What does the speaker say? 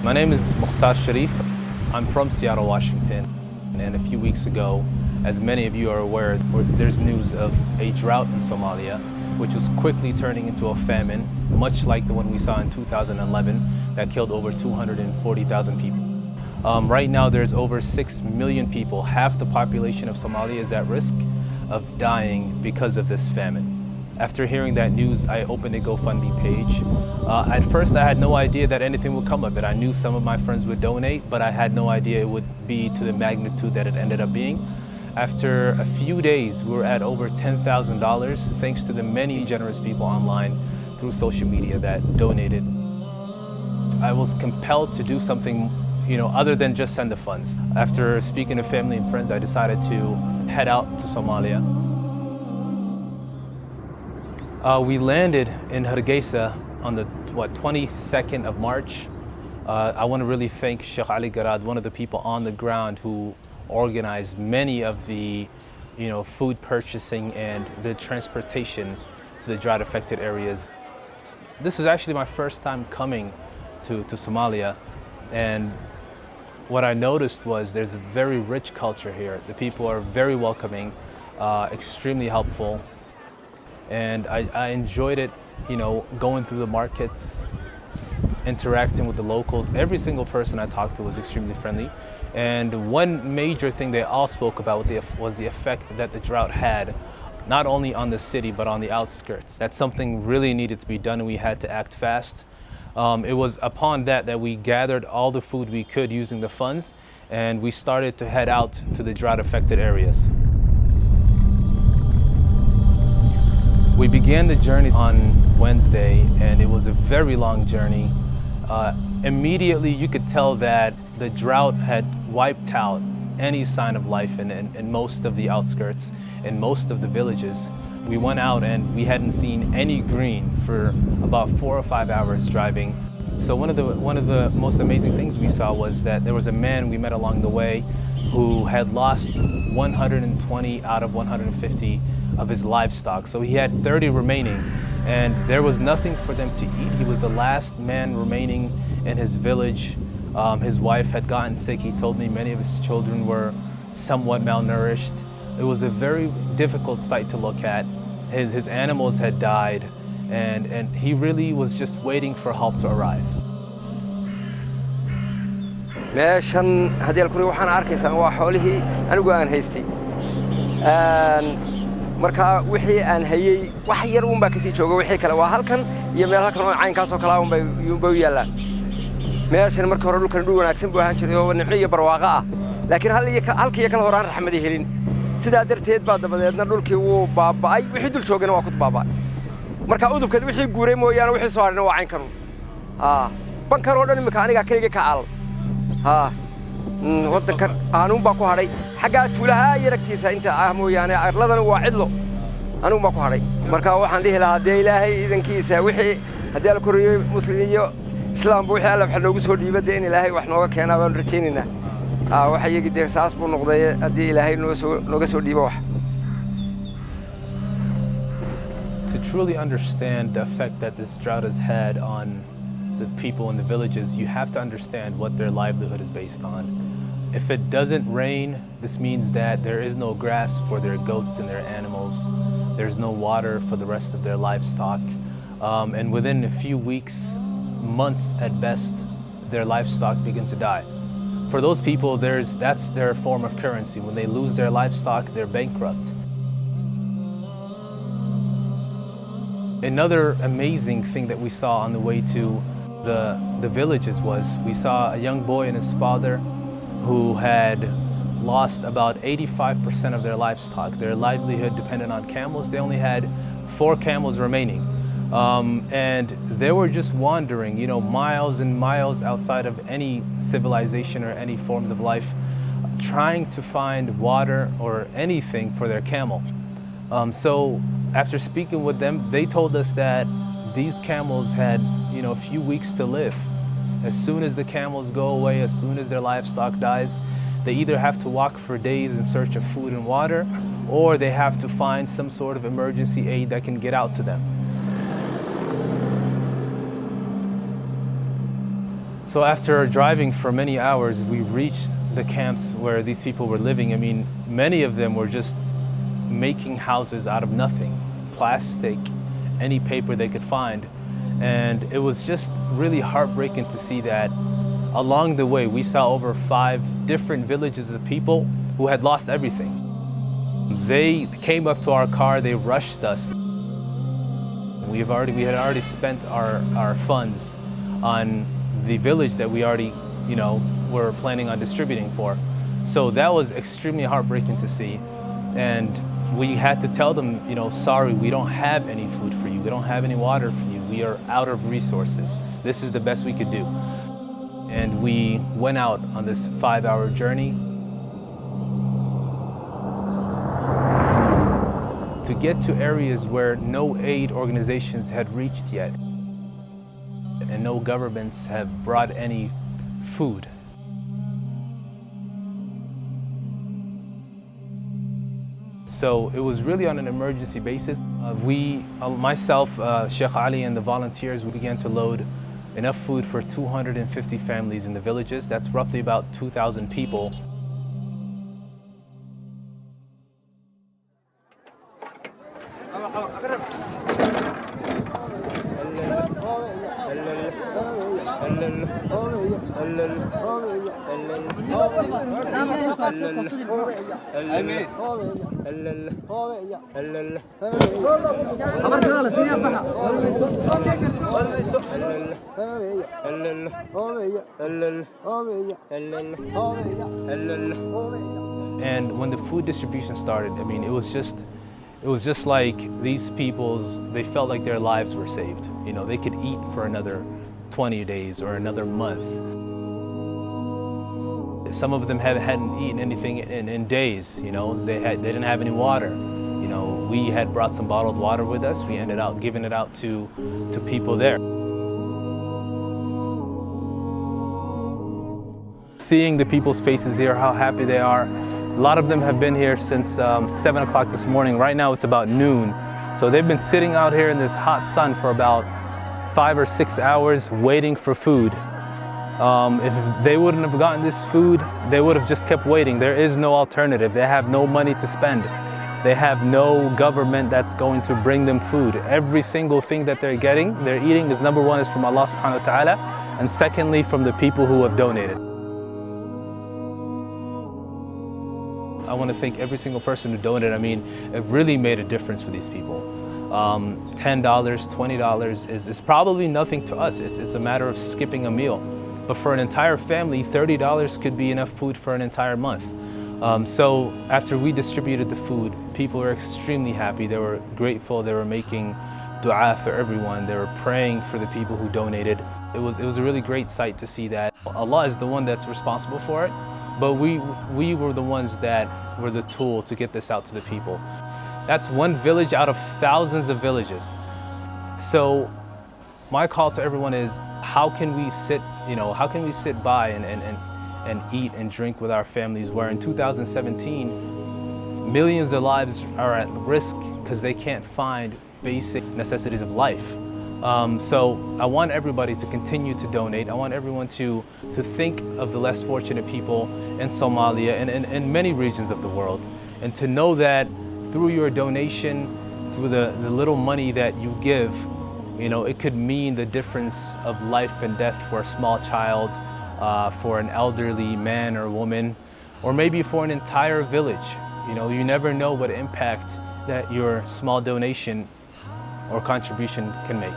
My name is Mukhtar Sharif. I'm from Seattle, Washington. And a few weeks ago, as many of you are aware, there's news of a drought in Somalia, which was quickly turning into a famine, much like the one we saw in 2011 that killed over 240,000 people. Right now, there's over 6 million people. Half the population of Somalia is at risk of dying because of this famine. After hearing that news, I opened a GoFundMe page. At first, I had no idea that anything would come of it. I knew some of my friends would donate, but I had no idea it would be to the magnitude that it ended up being. After a few days, we were at over $10,000, thanks to the many generous people online through social media that donated. I was compelled to do something, other than just send the funds. After speaking to family and friends, I decided to head out to Somalia. We landed in Hargeisa on the 22nd of March. I want to really thank Sheikh Ali Garad, one of the people on the ground who organized many of the food purchasing and the transportation to the drought affected areas. This is actually my first time coming to Somalia, and what I noticed was there's a very rich culture here. The people are very welcoming, extremely helpful. And I enjoyed it, going through the markets, interacting with the locals. Every single person I talked to was extremely friendly. And one major thing they all spoke about was the effect that the drought had, not only on the city, but on the outskirts. That something really needed to be done and we had to act fast. It was upon that we gathered all the food we could using the funds, and we started to head out to the drought affected areas. We began the journey on Wednesday, and it was a very long journey. Immediately, you could tell that the drought had wiped out any sign of life in most of the outskirts, in most of the villages. We went out and we hadn't seen any green for about 4 or 5 hours driving. So one of the most amazing things we saw was that there was a man we met along the way who had lost 120 out of 150 of his livestock. So he had 30 remaining, and there was nothing for them to eat. He was the last man remaining in his village. His wife had gotten sick. He told me many of his children were somewhat malnourished. It was a very difficult sight to look at. His animals had died, and he really was just waiting for help to arrive. meeshan hadii alkuri waxaan arkaysaa waa xoolihii anigu aan haystay marka wixii aan hayay wax yar uun baa kasii jooga wixii kale waa halkan iyo meel halkan oo caynkaas oo kala uun bay yaalaan meeshan marka hore dhulkan dhul wanaagsan buu ahaan jiray oo nimco iyo barwaaqo ah laakiin halkii kala horaan raxmadi helin sidaa darteed baa dabadeedna dhulkii wuu baaba'ay wixii dul joogana waa ku baaba'ay marka udubkad wixii guuray mooyaan wixii soo harina waa caynkan bankan oo dhan imika aniga kaliya ka aal waddankan aanuun baa ku hadhay xaggaa tuulaha yaragtiisa inta ah mooyaane arladana waa cidlo anuun baa ku hadhay marka waxaan dhihi lahaa dee ilaahay idankiisa wixii haddii la koriyey muslim iyo islaamba wixii alla waxa noogu soo dhiiba dee in ilaahay wax nooga keenaa baan rajaynaynaa waxa iyagii dee saas buu noqday haddii ilaahay nooga soo dhiiba wax. To truly understand the effect that this drought has had on the people in the villages, you have to understand what their livelihood is based on. If it doesn't rain, this means that there is no grass for their goats and their animals. There's no water for the rest of their livestock. And within a few weeks, months at best, their livestock begin to die. For those people, that's their form of currency. When they lose their livestock, they're bankrupt. Another amazing thing that we saw on the way to the villages was we saw a young boy and his father who had lost about 85% of their livestock. Their livelihood depended on camels. They only had 4 camels remaining. And they were just wandering, miles and miles outside of any civilization or any forms of life, trying to find water or anything for their camel. So after speaking with them, they told us that these camels had, a few weeks to live. As soon as the camels go away, as soon as their livestock dies, they either have to walk for days in search of food and water, or they have to find some sort of emergency aid that can get out to them. So after driving for many hours, we reached the camps where these people were living. I mean, many of them were just making houses out of nothing, plastic, any paper they could find. And it was just really heartbreaking to see that. Along the way, we saw over 5 different villages of people who had lost everything. They came up to our car, they rushed us. We had already spent our funds on the village that we already, were planning on distributing for. So that was extremely heartbreaking to see. And we had to tell them, sorry, we don't have any food for you. We don't have any water for you. We are out of resources. This is the best we could do. And we went out on this 5-hour journey to get to areas where no aid organizations had reached yet, and no governments have brought any food. So it was really on an emergency basis. Myself, Sheikh Ali, and the volunteers, we began to load enough food for 250 families in the villages. That's roughly about 2,000 people. And when the food distribution started, I mean, it was just like these they felt like their lives were saved. They could eat for another 20 days or another month. Some of them hadn't eaten anything in days. They didn't have any water. We had brought some bottled water with us. We ended up giving it out to people there. Seeing the people's faces here, how happy they are. A lot of them have been here since 7 o'clock this morning. Right now it's about noon. So they've been sitting out here in this hot sun for about 5 or 6 hours waiting for food. If they wouldn't have gotten this food, they would have just kept waiting. There is no alternative. They have no money to spend. They have no government that's going to bring them food. Every single thing that they're eating is, number one, is from Allah subhanahu wa ta'ala, and secondly, from the people who have donated. I want to thank every single person who donated. I mean, it really made a difference for these people. $10, $20 is probably nothing to us. It's a matter of skipping a meal. But for an entire family, $30 could be enough food for an entire month. So after we distributed the food, people were extremely happy. They were grateful. They were making dua for everyone. They were praying for the people who donated. It was a really great sight to see that. Allah is the one that's responsible for it, but we were the ones that were the tool to get this out to the people. That's one village out of thousands of villages. So my call to everyone is, how can we sit by and eat and drink with our families, where in 2017, millions of lives are at risk because they can't find basic necessities of life. So I want everybody to continue to donate. I want everyone to think of the less fortunate people in Somalia and in many regions of the world, and to know that through your donation, through the little money that you give, it could mean the difference of life and death for a small child, for an elderly man or woman, or maybe for an entire village. You never know what impact that your small donation or contribution can make.